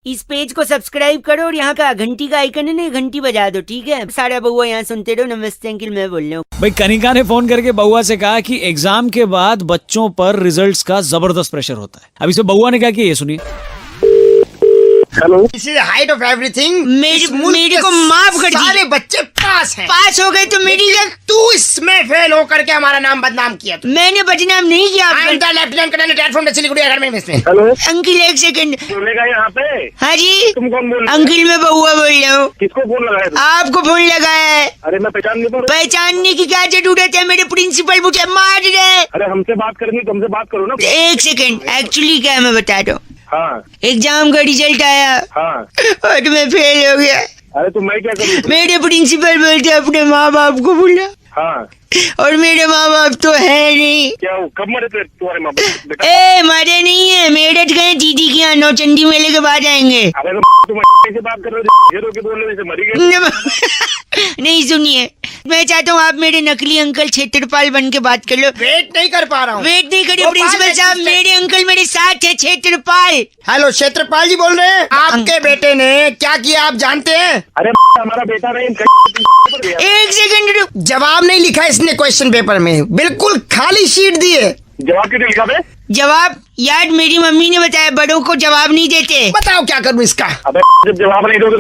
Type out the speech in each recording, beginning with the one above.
इस पेज को सब्सक्राइब करो और यहाँ का घंटी का आइकन है ना, घंटी बजा दो, ठीक है। सारा बउआ यहाँ सुनते रहो। नमस्ते अंकिल, मैं बोल रहा हूँ। भाई कनिका ने फोन करके बउआ से कहा कि एग्जाम के बाद बच्चों पर रिजल्ट्स का जबरदस्त प्रेशर होता है। अब इसे बउआ ने क्या किया ये सुनिए। Hello, this is height of everything. मेरे को माफ कर दीजिए। सारे बच्चे पास हैं। पास हो गए तो मेरी तू इसमें फेल होकर के हमारा नाम बदनाम किया। मैंने बदनाम नहीं किया। I am the lieutenant colonel retired from the Siliguri academy में। हेलो, अंकिल एक सेकंड। बोलेगा यहाँ पे। हाँ जी, तुम कौन बोल रहे हो? अंकिल मैं बउआ बोल रहा हूँ। किसको फोन लगाया तुम? आपको फोन लगाया है। अरे मैं पहचान नहीं पा रहा। पहचानने की क्या जरूरत है? मेरे प्रिंसिपल मुझे मार रहे। अरे हमसे बात करनी, तुमसे बात करो ना। एक सेकंड, एक्चुअली क्या है मैं बता रहा हूँ। हाँ एग्जाम का रिजल्ट आया हाँ। और मैं फेल हो गया। अरे तो मैं क्या करूँ? मेरे प्रिंसिपल बोलते अपने माँ बाप को बुला, हाँ, और मेरे माँ बाप तो है नहीं। क्या हो? कब मरे थे तुम्हारे माँ बाप? बेटा, ए मरे नहीं है, मेरठ गए दीदी के यहाँ, नौचंदी मेले के बाद आएंगे। अरे तो तुम ऐसे बात कर रहे हो, घेरो के बोलने में से मरी गए। नहीं सुनिए, मैं चाहता हूँ आप मेरे नकली अंकल क्षेत्रपाल बन के बात कर लो। वेट नहीं कर पा रहा हूँ। वेट नहीं करिए प्रिंसिपल साहब, मेरे अंकल मेरे साथ है क्षेत्रपाल। हेलो, क्षेत्रपाल जी बोल रहे हैं। आपके बेटे ने क्या किया आप जानते हैं? अरे हमारा बेटा नहीं। एक सेकंड रुक। जवाब नहीं लिखा इसने क्वेश्चन पेपर में, बिल्कुल खाली शीट दी है। जवाब क्यों नहीं लिखा बे? जवाब यार मेरी मम्मी ने बताया, बड़ों को जवाब नहीं देते। बताओ क्या करूँ इसका? अबे जब जवाब नहीं दोगे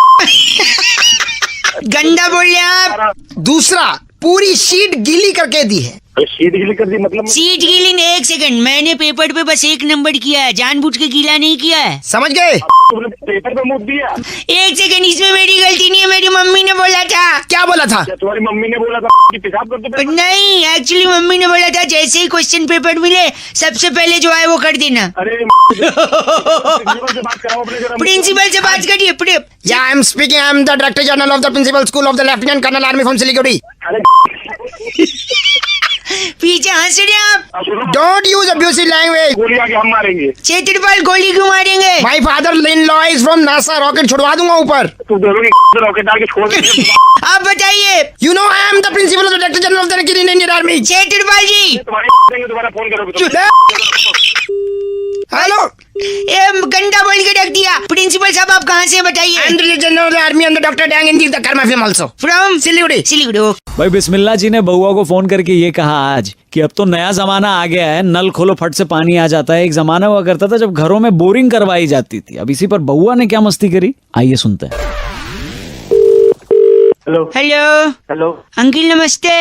गंदा बोल रहे हैं आप। दूसरा, पूरी शीट गीली करके दी है। तो शीट गिली कर दी मतलब? सीट गीली ने, एक सेकंड, मैंने पेपर पे बस एक नंबर किया है, जानबूझ के गीला नहीं किया है। समझ गए? तुमने पेपर पे मुँह दिया? एक सेकंड, इसमें मेरी गलती नहीं है, मेरी मम्मी ने बोला था। क्या बोला था? क्या तुम्हारी मम्मी ने बोला था कि पेशाब कर दो पेपर? नहीं, एक्चुअली मम्मी ने बोला था जैसे ही क्वेश्चन पेपर मिले सबसे पहले जो आए वो कर देना। अरे प्रिंसिपल से बात कराओ अपने जरा। प्रिंसिपल से बात करिए। Yeah, I am speaking. I am the director general of the principal school of the Lieutenant Colonel Army from Siliguri. अरे पीछे हंस रहे हैं आप। Don't use abusive language. गोली आके हम मारेंगे। क्षेत्रपाल गोली क्यों मारेंगे? My father-in-law is from NASA. Rocket छुड़वा दूंगा ऊपर। तू दोनों की रॉकेट डाल के छोड़ दे। आप बताइए। You know I am the principal of the director general of the Indian Army. क्षेत्रपाल जी। तुम्हारा फोन करोगे? हेलो, ये गंदा बोल के रख दिया। प्रिंसिपल साहब आप कहाँ से बताइए? I am the general of the army and the doctor Dang in the Karma film also. From Siliguri. Siliguri. भाई बिस्मिल्लाह जी ने बउआ को फोन करके ये कहा आज कि अब तो नया जमाना आ गया है, नल खोलो फट से पानी आ जाता है। एक जमाना हुआ करता था जब घरों में बोरिंग करवाई जाती थी। अब इसी पर बउआ ने क्या मस्ती करी, आइए सुनते हैं। हेलो हेलो हेलो, अंकिल नमस्ते।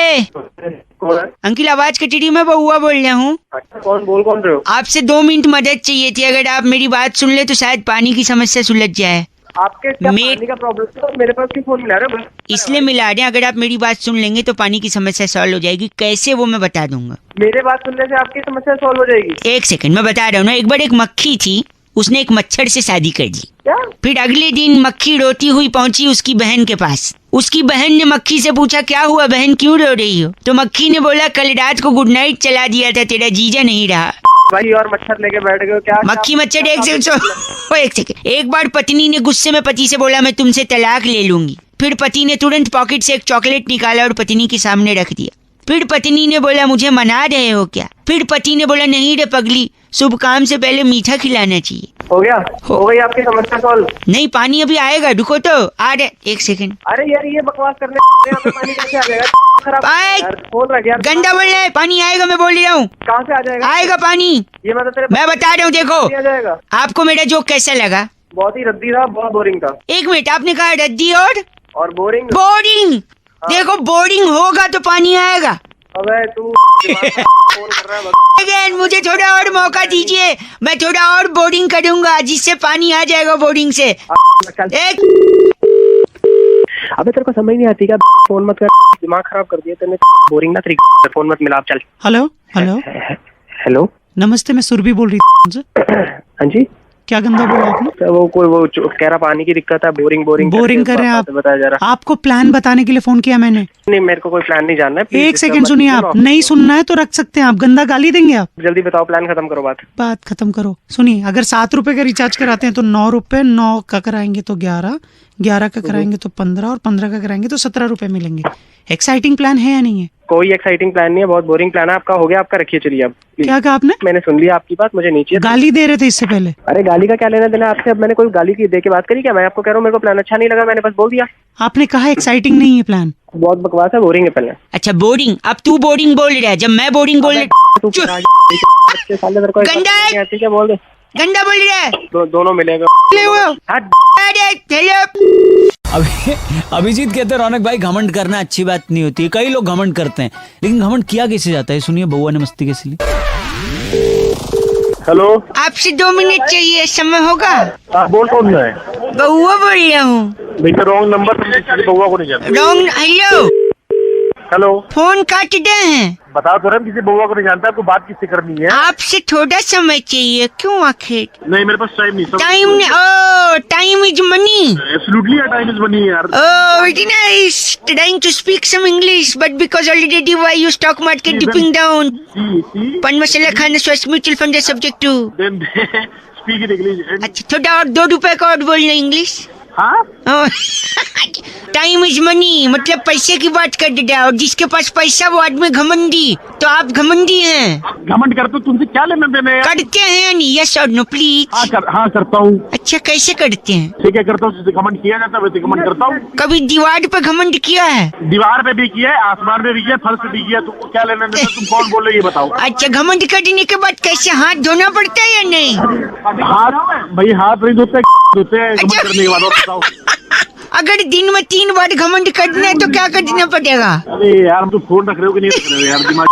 कौन है? अंकिल आवाज कटी रही, मैं बउआ बोल रहा हूँ। अच्छा, कौन बोल रहे हो? आपसे 2 मिनट मदद चाहिए थी, अगर आप मेरी बात सुन ले तो शायद पानी की समस्या सुलझ जाए। आपके क्या मे- पानी का प्रॉब्लम है? मेरे पास क्यों फोन मिला रहे हो? इसलिए मिला रहे हैं, अगर आप मेरी बात सुन लेंगे तो पानी की समस्या सॉल्व हो जाएगी। कैसे वो मैं बता दूंगा। मेरे बात सुनने से आपकी समस्या सॉल्व हो जाएगी? एक सेकंड, मैं बता रहा हूँ ना। एक बार एक मक्खी थी, उसने एक मच्छर से शादी कर ली। क्या? फिर अगले दिन मक्खी रोती हुई पहुंची उसकी बहन के पास। उसकी बहन ने मक्खी से पूछा क्या हुआ बहन, क्यों रो रही हो? तो मक्खी ने बोला कल रात को गुड नाइट चला दिया था, तेरा जीजा नहीं रहा। भाई और मच्छर लेके बैठ गए हो क्या? मक्खी मच्छर एक सेकंड। एक बार पत्नी ने गुस्से में पति से बोला मैं तुमसे तलाक ले लूंगी। फिर पति ने तुरंत पॉकेट से एक चॉकलेट निकाला और पत्नी के सामने रख दिया। फिर पत्नी ने बोला मुझे मना रहे हो क्या? फिर पति ने बोला नहीं रे पगली, शुभ काम से पहले मीठा खिलाना चाहिए। हो गया? हो गई आपकी समस्या सॉल्व? नहीं, पानी अभी आएगा, रुको तो आ रहे। एक सेकंड। अरे यार ये बकवास करने यहाँ पे पानी कैसे आ जाएगा? खराब आए। यार, फोन रख यार। गंदा बोल रहा है, पानी आएगा, मैं बोल रहा हूँ कहाँ से आ जाएगा? आएगा पानी। ये मतलब तेरे मैं बता रहा हूँ, देखो आ जाएगा। आपको मेरा जोक कैसा लगा? बहुत ही रद्दी था, बहुत बोरिंग था। एक मिनट, आपने कहा रद्दी और बोरिंग। बोर्डिंग। देखो बोर्डिंग होगा तो पानी आएगा। अबे तू फोन कर रहा है? अगेन मुझे थोड़ा और मौका दीजिए, मैं थोड़ा और बोर्डिंग करूंगा जिससे पानी आ जाएगा बोर्डिंग से। एक अबे तेरे को समझ नहीं आती क्या? फोन मत कर, दिमाग खराब कर दिया तेने। बोरिंग ना तरीका, फोन मत मिला। चल। हेलो हेलो हेलो, नमस्ते, मैं सुरभि बोल रही थी। हाँ जी। क्या गंदा बोला आपने? तो वो कह रहा पानी की दिक्कत है, बोरिंग कर रहे हैं आप? बताया जा रहा। आपको प्लान बताने के लिए फोन किया मैंने। नहीं, मेरे को कोई प्लान नहीं जानना है। एक सेकंड सुनिए, आप नहीं सुनना है तो रख सकते हैं, आप गंदा गाली देंगे आप। जल्दी बताओ, प्लान खत्म करो। बात खत्म करो। सुनिए, अगर 7 रुपए का रिचार्ज कराते हैं तो 9 रुपए, 9 का कराएंगे तो 11, 11 का कराएंगे तो 15 और 15 का कराएंगे तो 17 रुपए मिलेंगे। एक्साइटिंग प्लान है या नहीं है? कोई एक्साइटिंग प्लान नहीं है, बहुत बोरिंग प्लान है आपका। हो गया आपका, रखिए चलिए अब। क्या कहा आपने? मैंने सुन लिया आपकी बात, मुझे नीचे गाली दे रहे थे इससे पहले। अरे गाली का क्या लेना देना आपसे? अब मैंने कोई गाली की दे के बात करी क्या? मैं आपको कह रहा हूँ मेरे को प्लान अच्छा नहीं लगा, मैंने बस बोल दिया। आपने कहा एक्साइटिंग नहीं है प्लान। बहुत बकवास है, बोरिंग है पहले। अच्छा बोरिंग, अब तू बोरिंग बोल रहा है जब मैं बोरिंग बोल तू चुप। बच्चे साले तेरे को एक गंदा बात है। नहीं आती क्या? बोल दे। गंदा बोल रहा है। दोनों मिलेगा। ले वो। हट। अरे हेलो। अभिजीत कहते हैं रौनक भाई घमंड करना अच्छी बात नहीं होती है, कई लोग घमंड करते हैं, लेकिन घमंड किया कैसे जाता है सुनिए बउआ ने मस्ती कैसे ली। हेलो, आपसे 2 मिनट चाहिए, समय होगा? हाँ बोल कौन है? बउआ बोल रहा हूँ। भैया रॉन्ग नंबर, बउआ को नहीं जानते। रॉन्ग। हेलो, हेलो, फोन काट दे हैं। बता तो रहे किसी बउआ को नहीं जानता, आपको बात किससे करनी है? आपसे थोड़ा समय चाहिए, क्यों आखिर? नहीं मेरे पास टाइम नहीं। टाइम ने, oh time is money. Absolutely time is money यार। Oh, very nice. Trying to speak some English, but because already why you stock market dipping down. Pan masala खाना स्वास्थ्य mutual fund subject to. Then speak in English. अच्छा थोड़ा और 2 रुपए का और बोलना इंग्लिश। हाँ? टाइम इज मनी, मतलब पैसे की बात कर दे, और जिसके पास पैसा वो आदमी घमंडी, तो आप घमंडी हैं। घमंड करते हो, तुमसे क्या लेना देना है? करते हैं नहीं? यस और नो प्लीज। हाँ करता हूँ। अच्छा कैसे करते हैं? ठीक है करता हूँ, जैसे घमंड किया जाता है वैसे घमंड करता हूँ। कभी दीवार पे घमंड किया है? दीवार पे भी किया है, आसमान में भी किया है, फर्श पे भी किया है। तुमको क्या लेना देना? तुम कौन बोल रहे हो ये बताओ। अच्छा घमंड करने के बाद कैसे हाथ धोना पड़ता है या नहीं? हाथ भाई हाथ नहीं धोते हैं घमंड करने के बाद। और बताओ, अगर दिन में 3 बार घमंड करना है तो क्या करना पड़ेगा? अरे यार तुम फोन रख रहे हो कि नहीं रख रहे हो यार? दिमाग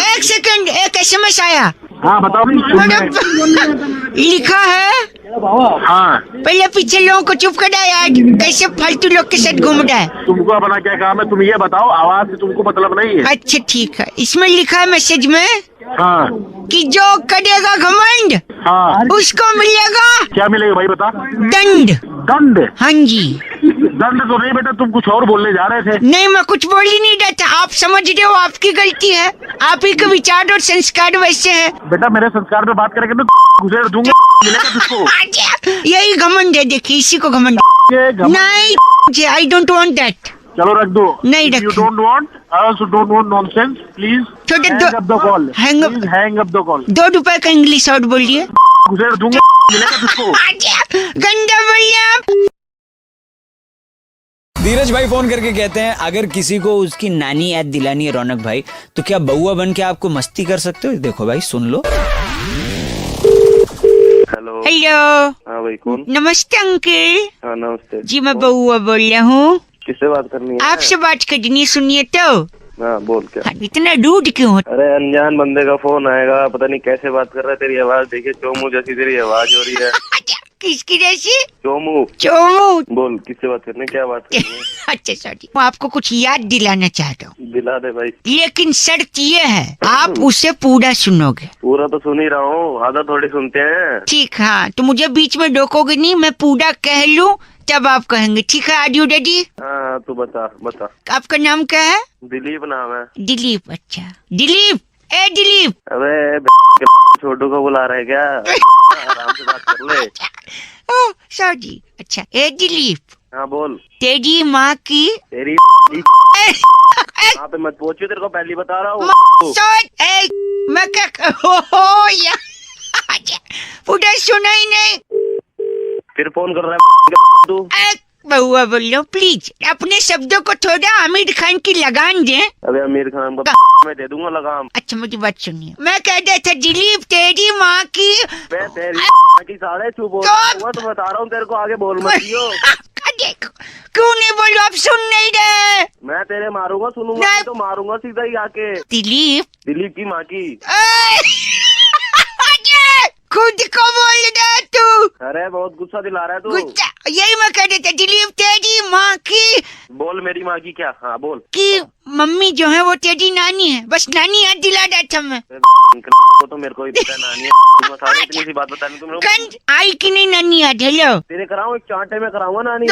एक सेकंड, एक SMS आया। हाँ बताओ। लिखा है। हाँ पहले पीछे लोगों को चुप करा यार, कैसे फालतू लोग के साथ घूम रहा है। तुमको अपना क्या काम है? तुम ये बताओ, आवाज से तुमको मतलब नहीं है? अच्छा ठीक है, इसमें लिखा है मैसेज में हाँ कि जो करेगा घमंड हाँ उसको मिलेगा क्या मिलेगा भाई बता? दंड। दंड? हाँ जी। दंड तो नहीं बेटा, तुम कुछ और बोलने जा रहे थे। नहीं मैं कुछ बोल ही नहीं रहा था, आप समझ रहे हो आपकी गलती है, आप ही के विचार और संस्कार वैसे हैं। बेटा मेरे संस्कार पे बात करेंगे तो घुसेड़ दूंगा, मिलेगा तुझको। यही घमंड है, देखिए इसी को घमंड। ये घमंड- नहीं आई डोंट वांट दैट। चलो रख दो। नहीं यू रखो। Don't want, I also don't want nonsense, please छोटे hang up the call. Hang up. Please hang up the call. 2 रुपए का इंग्लिश और बोलिए। घुसेड़ दूंगा, मिलेगा तुझको। गंदा बोलिए आप। धीरज भाई फोन करके कहते हैं अगर किसी को उसकी नानी याद दिलानी है रौनक भाई तो क्या बउआ बन के आपको मस्ती कर सकते हो? देखो भाई सुन लो। हेलो। हेलो। हाँ भाई कौन? नमस्ते अंकल। हाँ नमस्ते जी मैं बउआ बोल रहा हूँ। किससे बात करनी है? आपसे बात करनी, सुनिए तो। हाँ बोल क्या? हाँ, इतना रूड क्यों हो? अरे अनजान बंदे का फोन आएगा, पता नहीं कैसे बात कर रहा है। तेरी आवाज देखिए, चोमू जैसी तेरी आवाज हो रही है। किसकी जैसी? चोमू। चोमू। बोल किससे बात करनी है, क्या बात करनी है? अच्छा सॉरी, मैं आपको कुछ याद दिलाना चाहता हूँ, दिला दे भाई। लेकिन शर्त ये है आप उसे पूरा सुनोगे। पूरा तो सुन ही रहा हूँ, आधा थोड़ी सुनते हैं। ठीक हाँ, तो मुझे बीच में रोकोगे नहीं, मैं पूरा कह लूँ तब आप कहेंगे, ठीक है? Are you ready? हाँ तू बता बता। आपका नाम क्या है? दिलीप नाम है। दिलीप। अच्छा दिलीप, ए दिलीप। अबे छोटू को बुला रहे क्या? आराम से बात कर ले। Oh sorry. अच्छा ए दिलीप, हाँ बोल। तेरी माँ की तेरी ए, वहाँ पे मत पहुंचो, तेरे को पहले बता रहा हूँ। मैं क्या हो या पूरा सुना ही नहीं। फिर फोन कर रहा है तू। बउआ बोल लो प्लीज, अपने शब्दों को थोड़ा आमिर खान की लगान दे। अबे आमिर खान को मैं दे दूंगा लगाम। अच्छा मुझी बात सुनिए, मैं कह रहा था दिलीप तेरी माँ की। मैं तेरी की साढ़े चुप हो हुआ तो बता रहा हूँ तेरे को, आगे बोल मत दियो। देखो क्यों नहीं बोलो, आप सुन नहीं रहे। मैं तेरे मारूंगा, सुनूंगा नहीं तो मारूंगा सीधा ही आके। दिलीप। दिलीप की माँ की। खुद को बोल रहा तू। अरे बहुत गुस्सा दिला रहा है तू। गुस्सा, यही मैं कह रहा था दिलीप तेरी माँ की। बोल मेरी माँ की क्या? हाँ बोल। कि मम्मी जो है वो तेरी नानी है, बस नानी याद दिला रहा था मैं। वो तो मेरे को ही पता है नानी है। तुम सारी इतनी सी बात बतानी तुम लोग। गंज आई कि नहीं नानी याद? हेलो तेरे कराऊं एक चांटे में कराऊंगा नानी।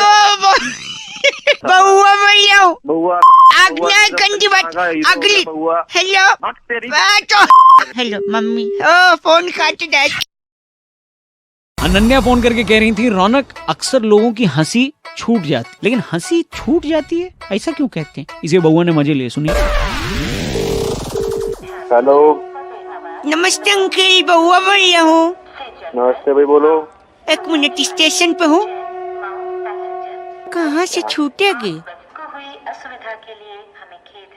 बउआ बोलो। बउआ आज्ञा गंदी बात अगली। बउआ। हेलो तेरी हेलो मम्मी। ओ फोन काट दे। अनन्या फोन करके कह रही थी रौनक अक्सर लोगों की हंसी छूट जाती, लेकिन हंसी छूट जाती है ऐसा क्यों कहते हैं? इसे बउआ ने मजे लिए, सुनिए। हेलो। नमस्ते अंकल, बउआ बोल रहा हूँ। नमस्ते भाई, बोलो। एक मिनट, स्टेशन पे हूँ। कहाँ से छूटेगी?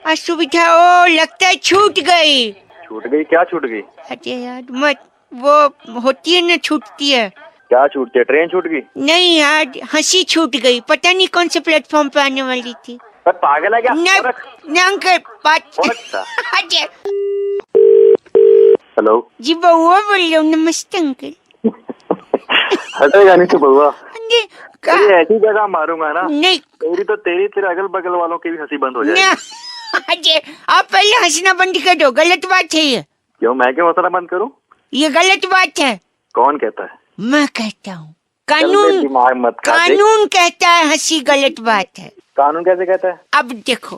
असुविधा? ओ लगता है छूट गई। छूट गई? क्या छूट गई? अरे यार मत, वो होती है ना, छूटती है। क्या छूटती है? ट्रेन छूट गई? नहीं यार, हंसी छूट गई। पता नहीं कौन से प्लेटफॉर्म पे आने वाली थी। पर पागल है क्या? ना अंकल, बात। अरे हेलो जी, बउआ बोल रहा हूँ। नमस्ते अंकल। हटेगा नहीं तो बउआ। अरे तेरी ऐसी जगह मारूंगा ना, नहीं तेरे अगल बगल वालों की भी हंसी बंद हो जाएगी। अरे आप पहले हंसना बंद कर दो, गलत बात है ये। क्यों? मैं क्यों हंसना बंद करूं? ये गलत बात है। कौन कहता है? मैं कहता हूँ। चल बे, कानून दिमाग मत खा। कानून कहता है हंसी गलत बात है। कानून कैसे कहता है? अब देखो,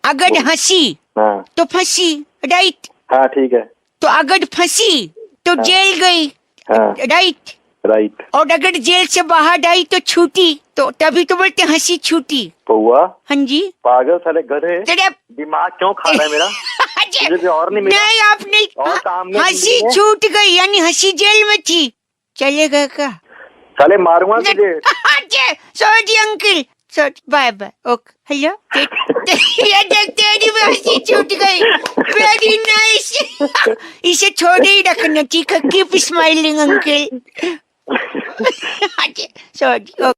अगर हंसी हाँ तो फंसी, राइट? हाँ ठीक है। तो अगर फंसी तो जेल गई, हाँ राइट? राइट। और अगर जेल से बाहर आई तो छूटी, तो तभी तो बोलते हंसी छूटी। बउआ हाँ जी। पागल साले गधे, तेरे दिमाग क्यों खा रहा है मेरा? मुझे और नहीं मिला। नहीं, आप नहीं। और सामने हंसी नहीं है। छूट गई, यानी हंसी जेल में थी। चलेगा क्या? साले मारूंगा तुझे। Sorry uncle, sorry, bye bye, okay. Hello. ये देखते ही हंसी छूट गई। Very nice. इसे छोड़े ही रखना, ठीक है? Keep smiling uncle. Sorry.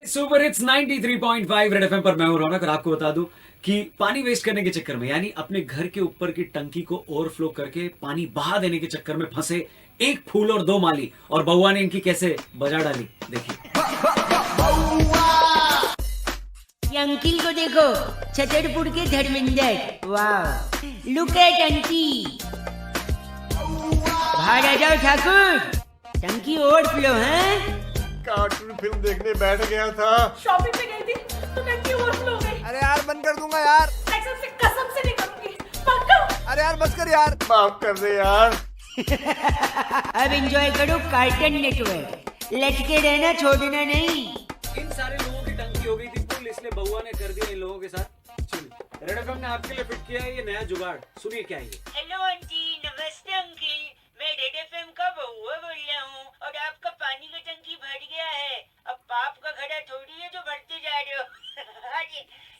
Super hits 93.5 red FM पर मैं हूं रौनक, और आपको बता दूं कि पानी वेस्ट करने के चक्कर में, यानी अपने घर के ऊपर की टंकी को ओवरफ्लो करके पानी बहा देने के चक्कर में फंसे एक फूल और दो माली, और बउआ ने इनकी कैसे बजा डाली, देखिए। ये अंकिल को देखो, छतरपुर के धर्मेंद्र। वाह, लुक एट आंटी। बाहर आ जाओ ठाकुर, टंकी ओवरफ्लो है। कार्टून फिल्म देखने बैठ गया था। शॉपिंग पे गई थी तो टंकी ओवरफ्लो हो गई। अरे यार बंद कर दूंगा यार। कसम से नहीं करूंगी, पक्का। अरे यार बस कर यार, माफ कर दे यार। अब एंजॉय करो कार्टून नेटवर्क। लटके रहना, छोड़ना नहीं। इन सारे लोगों की टंकी हो गई थी फुल, इसलिए बउआ ने कर दिया इन लोगों के साथ। चलिए, रेड एफएम ने आपके लिए फिट किया है ये नया जुगाड़, सुनिए क्या है ये। हेलो आंटी, नमस्ते अंकल। मैं रेड एफएम का बउआ बोल रहा हूँ, और आपका पानी का टंकी भर गया है। अब पाप का घड़ा थोड़ी है जो भरते जा रहे हो।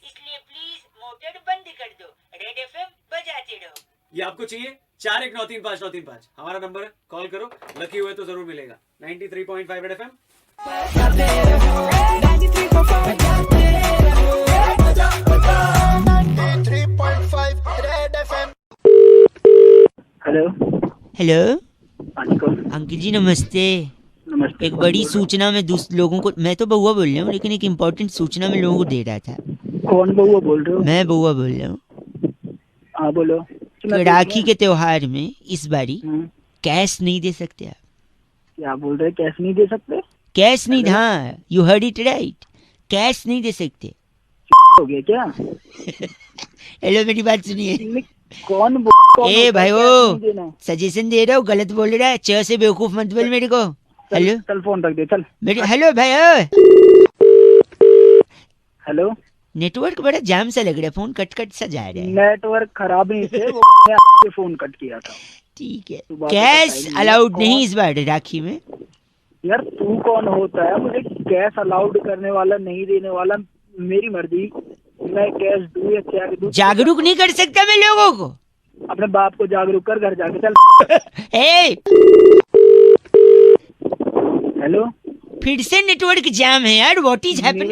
इसलिए प्लीज मोटर बंद कर दो, रेड एफएम बजाते रहो। ये आपको चाहिए? 41935935 हमारा नंबर है, कॉल करो। लकी हुए तो जरूर मिलेगा। 93.5 रेड एफएम। हेलो। हेलो हाँ जी, कौन? अंकिल जी, नमस्ते। नमस्ते। एक बड़ी सूचना में लोगों को, मैं तो बउआ बोल रहा हूँ, लेकिन एक इम्पोर्टेंट सूचना में लोगों को दे रहा था। कौन बउआ बोल रहे हो? मैं बउआ बोल रहा हूँ। हाँ बोलो। कि राखी के त्योहार में इस बारी हम्म, कैश नहीं दे सकते आप? क्या बोल रहे? कैश नहीं दे सकते? कैश नहीं, हाँ, you heard it right, cash नहीं दे सकते। हो गया क्या? हेलो, मेरी बात सुनिए। कौन ए भाई, कैश वो नहीं देना? सजेशन दे रहा हूँ, गलत बोल रहा है। च से बेवकूफ मत बोल मेरे को। हेलो, चल फोन रख दे, चल। मेरी हेलो भाई। ओए, हेलो। नेटवर्क बड़ा जाम सा लग रहा है, फोन कट कट सा जा रहा है। नेटवर्क खराब नहीं थे, वो आपके फोन कट किया था। ठीक है, तू बात कैश बताई अलाउड कौन? नहीं इस बार राखी में। यार तू कौन होता है मुझे कैश अलाउड करने वाला, नहीं देने वाला? मेरी मर्जी, मैं कैश दूं या चेक दूं। जागरूक नहीं कर सकता मैं लोगों को। अपने बाप को जागरूक कर, घर जाके चल। ए, हेलो। फिर से नेटवर्क जाम है यार, what is happening?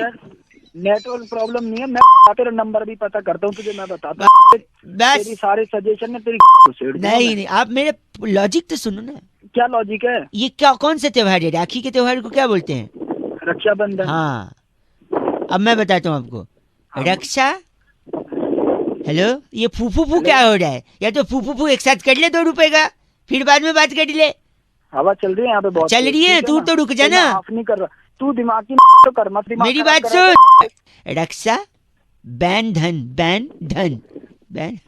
Network problem नहीं है, मैं तेरा नंबर भी पता करता हूँ तुझे, मैं बताता हूँ। बस तेरी सारे सजेशन में तेरी को छेड़ दूंगा नहीं मैं। नहीं, आप मेरे लॉजिक तो सुनो ना। क्या लॉजिक है? ये क्या, कौन सा त्योहार है? राखी के त्योहार को क्या बोलते हैं? रक्षाबंधन। हाँ, अब मैं बताता हूँ आपको। हाँ। रक्षा। हेलो, ये फूफू क्या हो रहा है? या तो फूफू एक साथ कर ले 2 रुपए का, फिर बाद में बात कर ले। हवा चल रही है यहाँ पे बहुत चल तेज, रही है, ठीक तू ना? तो रुक जा ना। मैं माफ नहीं कर रहा, तू दिमाग की तो कर मत, दिमाग मेरी खराब बात कर रहा है। सुन। रक्षा बैन धन, बैन धन, बैन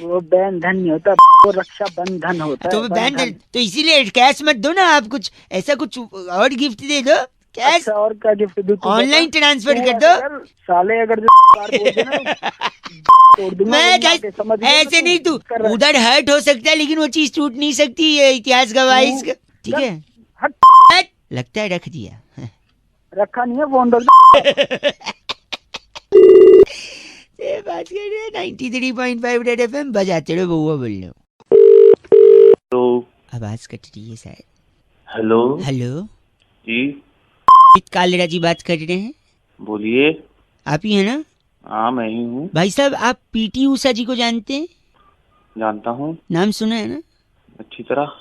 वो बैन धन नहीं होता, वो रक्षा बंधन होता तो है। बैन धन, तो इसीलिए कैश मत दो ना आप, कुछ ऐसा कुछ और गिफ्ट दे दो। कैश अच्छा और क्या गिफ्ट दूं तू ऑनलाइन बता? ट्रांसफर तू कर ऐसा दो। कर, साले अगर जो बार बोल देना तोड़ दूंगा मैं वरना कैसे के, समझ गया ना ऐसे नहीं तू कर रहा है। उधर हर्ट हो सकता है लेकिन वो चीज टूट नहीं सकती, ये इतिहास गवाह है इसका। ठीक है हट, हट, लगता है रख दिया। रखा नहीं है फोन दो। ये बात कर रहे हैं 93.5 रेड एफएम बजाते रहो, बउआ बोल रहे हो। तो आवाज कट रही है शायद। हेलो हेलो, जी कालेरा जी बात कर रहे हैं, बोलिए। आप ही है ना? हाँ मैं ही हूँ, भाई साहब आप पीटी उषा जी को जानते हैं? जानता हूँ नाम सुना है ना? अच्छी तरह।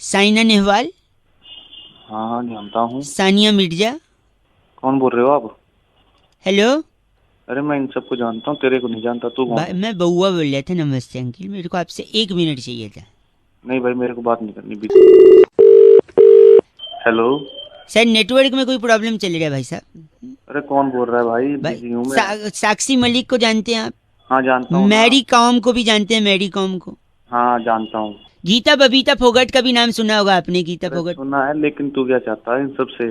साइना नेहवाल, हाँ हाँ जानता हूँ। सानिया मिर्जा। कौन बोल रहे हो आप? हेलो अरे मैं इन सबको जानता हूँ, तेरे को नहीं जानता। तू कौन है? मैं बउआ बोल रहा था। नमस्ते अंकिल, मेरे को आपसे 1 मिनट चाहिए था। नहीं भाई मेरे को बात नहीं करनी। हेलो सर नेटवर्क में कोई प्रॉब्लम चल रहा है भाई साहब। अरे कौन बोल रहा है भाई? बिजी हूँ मैं। साक्षी मलिक को जानते हैं आप? हाँ जानता हूँ। मैरी कॉम को भी जानते हैं? मैरी कॉम को? हाँ जानता हूँ। गीता बबीता फोगट का भी नाम सुना होगा आपने? गीता अरे फोगट सुना है, लेकिन तू क्या चाहता है इन सबसे?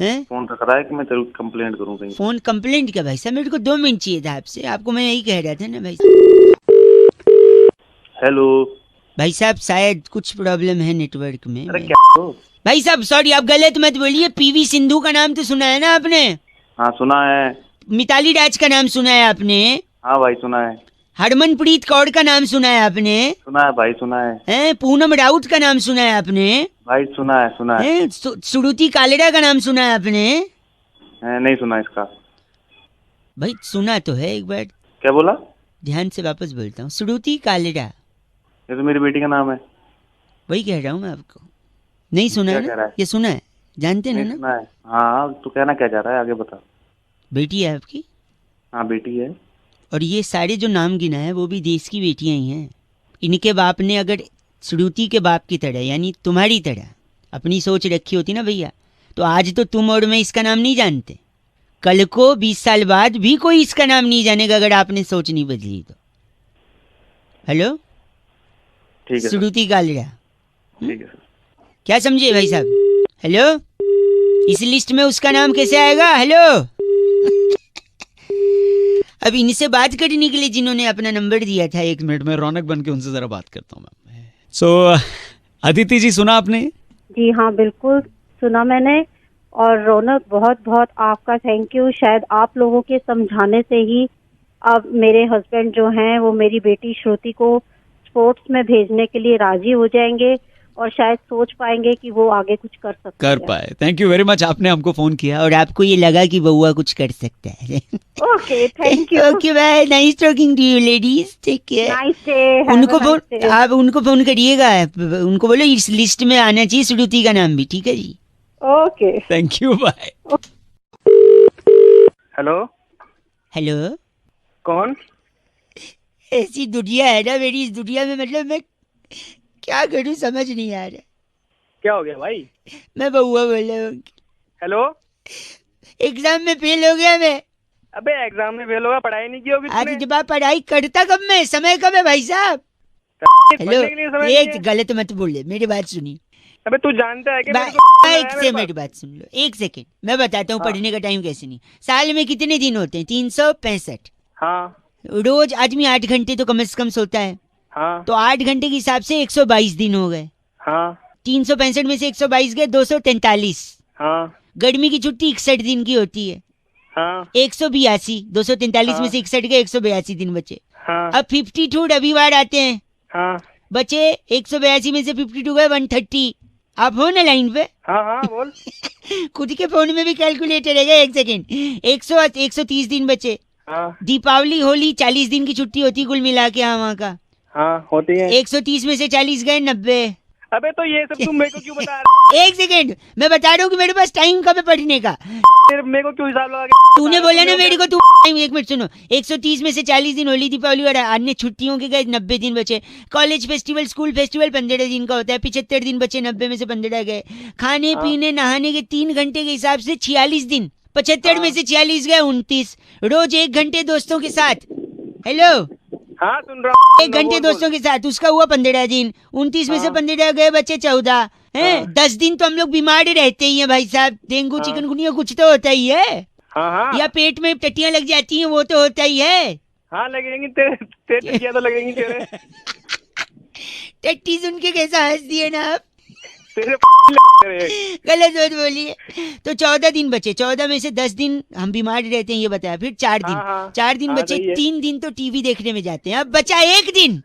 है? फोन रख रहा है कि मैं तेरे को कंप्लेंट करूँ कहीं? फोन कंप्लेंट क्या भाई साहब, मेरे को 2 मिनट चाहिए था आपसे, आपको मैं यही कह रहा था ना भाई। हेलो भाई साहब शायद कुछ प्रॉब्लम है नेटवर्क में। अरे क्या हो? भाई साहब सॉरी, आप गलत मत बोलिए। पीवी सिंधु का नाम तो सुना है ना आपने? हाँ सुना है। मिताली राज का नाम सुना है आपने? हाँ भाई सुना है। हरमनप्रीत कौर का नाम सुना है आपने? सुना है भाई सुना है। हैं? पूनम राउत का नाम सुना है आपने? भाई सुना है सुना है। हैं? श्रुति कालेरा का नाम सुना है आपने? नहीं सुना इसका। भाई सुना तो है, एक बार क्या बोला? ध्यान से वापस बोलता हूँ, श्रुति कालेरा। ये तो मेरी बेटी का नाम है। वही कह रहा हूँ मैं आपको। नहीं सुना क्या है कह ना? रहा है? ये सुना है, जानते नहीं हैं ना? सुना है। हाँ तू कहना क्या चाह रहा है, आगे बता। बेटी है आपकी? हाँ बेटी है। और ये सारे जो नाम गिना है वो भी देश की बेटियां ही हैं। इनके बाप ने अगर श्रुति के बाप की तरह यानी तुम्हारी तरह अपनी सोच रखी होती ना भैया, तो आज तो तुम और मैं इसका नाम नहीं जानते। कल को 20 साल बाद भी कोई इसका नाम नहीं जानेगा अगर आपने सोच नहीं बदली तो। हेलो ठीक है सर, श्रुति कालेरा, ठीक है सर। क्या समझे भाई साहब? हेलो, इस लिस्ट में उसका नाम कैसे आएगा? हेलो अब इनसे बात करने के लिए जिन्होंने अपना नंबर दिया था। 1 मिनट में रौनक बन के उनसे जरा बात करता हूँ मैं। सो अदिति जी सुना आपने? जी हाँ बिल्कुल सुना मैंने। और रौनक बहुत बहुत आपका थैंक यू। शायद आप लोगों के समझाने से ही अब मेरे हस्बैंड जो हैं वो मेरी बेटी श्रुति को स्पोर्ट्स में भेजने के लिए राजी हो जाएंगे और शायद सोच पाएंगे कि वो आगे कुछ कर सकते कर हैं। पाए। थैंक यू वेरी मच, आपने हमको फोन किया। और आपको ये लगा कि बउआ कुछ कर सकता है। Okay thank you. Okay bye, nice talking to you ladies, take care. Nice day. उनको फोन, आप उनको फोन करिएगा, उनको बोलो इस लिस्ट में आना चाहिए श्रुति का नाम भी, ठीक है जी? Okay thank you, bye. Hello hello, कौन? ऐसी दुनिया है ना मेरी, इस दुनिया में मतलब मैं क्या करूं समझ नहीं आ रहा। क्या हो गया भाई? मैं बउआ बोल रहा हूँ। हेलो, एग्जाम में फेल हो गया मैं। अबे एग्जाम में फेल होगा, पढ़ाई नहीं की होगी आज तूने? जब आप पढ़ाई करता कब मैं, समय कब है भाई साहब? हेलो, पढ़ने के लिए समय नहीं एक है? गलत मत बोलिए, मेरी बात सुनिए। अबे तू जानता है कि बा- मेरे को एक मेरे से पास? मेरी बात सुन लो, 1 सेकेंड मैं बताता हूँ। हाँ। पढ़ने का टाइम कैसे नहीं। साल में कितने दिन होते हैं? 365। हाँ रोज आदमी 8 घंटे तो कम से कम सोता है, हाँ तो 8 घंटे के हिसाब से 122 दिन हो गए। हाँ 365 में से 122 गए 243। हाँ गर्मी की छुट्टी 61 दिन की होती है। हाँ 182, 243 में हाँ। से 61 गए, 182 दिन बचे। हाँ अब 52 रविवार आते हैं, हाँ बचे 182 में से 52 गए 130। आप हो ना लाइन पे? हाँ हाँ बोल। खुद के फोन में भी कैलकुलेटर है, 1 सेकेंड। 130 दिन बचे। हाँ दीपावली होली 40 दिन की छुट्टी होती कुल मिला के यहाँ वहाँ का। हाँ होती है। 130 में से 40 गए 90। अबे तो ये सब तुम मेरे को क्यों बता रहा 1 सेकेंड मैं बता रहा हूँ कि मेरे पास टाइम कब है पढ़ने का। है? मेरे को क्यों हिसाब लगा के तूने बता बोला रहा ना है? मेरे को, तू टाइम 1 मिनट सुनो। 130 में से 40 दिन होली दीपावली और अन्य छुट्टियों के गए 90 दिन बचे। कॉलेज फेस्टिवल स्कूल फेस्टिवल 15 दिन का होता है, 75 दिन बचे, 90 में से 15 गए। खाने पीने नहाने के 3 घंटे के हिसाब से 46 दिन, 75 में से 46 गए 29। रोज 1 घंटे दोस्तों के साथ, हेलो हाँ सुन रहा हूँ। 1 घंटे दोस्तों के साथ, उसका हुआ 15 दिन। 29 में से 15 गए बचे 14 हैं 10 दिन तो हम लोग बीमार रहते ही हैं भाई साहब। डेंगू चिकनगुनिया कुछ तो होता ही है, हाँ हाँ या पेट में टट्टियां लग जाती हैं वो तो होता ही है। हाँ लगेंगी तेरे टट्टियां तो लगेंगी तेरे टट्टी सुन के कैसा हंस दिए ना आप, तेरे गलत मत बोलिए। तो 14 दिन बचे, 14 में से 10 दिन हम बीमार रहते हैं ये बताया, फिर 4 दिन, हाँ, 4 दिन हाँ, बचे, सही है। 3 दिन तो टीवी देखने में जाते हैं। अब बचा 1 दिन,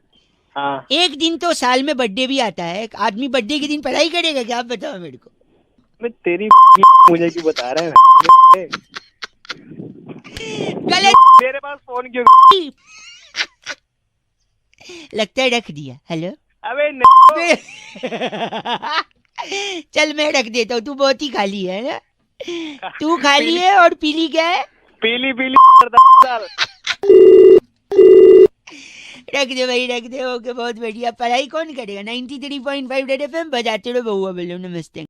हाँ 1 दिन तो साल में बर्थडे भी आता है। आदमी बर्थडे के दिन पढ़ाई करेगा क्या, आप बताओ मेरे को। मैं तेरी मुझे क्यों बता रहे हैं गलत तेरे पास फोन क्यों? लगता है रख दिया। हेलो अबे चल मैं रख देता हूँ, तू बहुत ही खाली है ना, तू खाली है और पीली क्या है, पीली रख दे भाई रख दे। ओके बहुत बढ़िया। पढ़ाई कौन करेगा। 93.5 रेड एफएम बजाते रहो, बहुआ बोलो। नमस्ते।